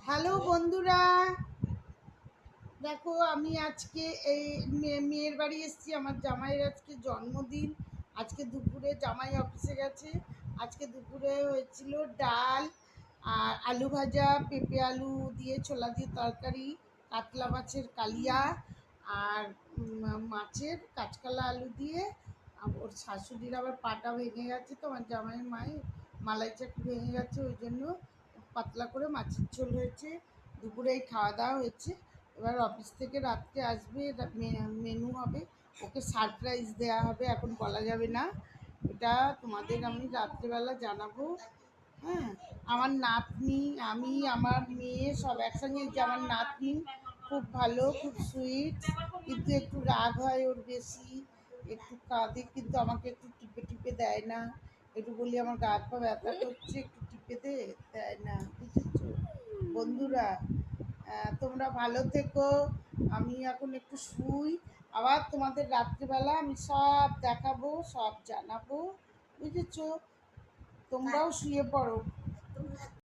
Hello বন্ধুরা, দেখো আমি আজকে এই মেয়ের বাড়ি এসেছি। আমার জামাইয়ের আজকে জন্মদিন। আজকে দুপুরে জামাই অফিসে গেছে। আজকে দুপুরে হয়েছিল ডাল আর আলু ভাজা, পেঁপে আলু দিয়ে ছোলা দিয়ে তরকারি, কাতলা মাছের কালিয়া আর মাছের কাঁচকলা আলু দিয়ে। ওর শাশুড়ির আবার পাটা ভেঙে গেছে, তো আমার জামাইয়ের মায়ের মালাই চাকরি ভেঙে গেছে, ওই জন্য পাতলা করে মাছের ঝোল হয়েছে। দুপুরে এই খাওয়া দাওয়া হয়েছে। এবার অফিস থেকে রাত্রে আসবে, মেনু হবে, ওকে সারপ্রাইজ দেওয়া হবে, এখন বলা যাবে না। এটা তোমাদের আমি রাত্রেবেলা জানাবো। হ্যাঁ, আমার নাতনি, আমি, আমার মেয়ে সব একসঙ্গে। যে আমার নাতনি খুব ভালো, খুব সুইট, কিন্তু একটু রাগ হয় ওর বেশি, একটু কাঁদে, কিন্তু আমাকে একটু টিপে টিপে দেয় না। একটু বলি আমার গা হাত পা ব্যথা করছে, একটু টিপে দেয় না, বুঝেছো বন্ধুরা? তোমরা ভালো থেকো। আমি এখন একটু শুই, আবার তোমাদের রাত্রিবেলা আমি সব দেখাবো, সব জানাবো, বুঝেছো? তোমরাও শুয়ে পড়ো।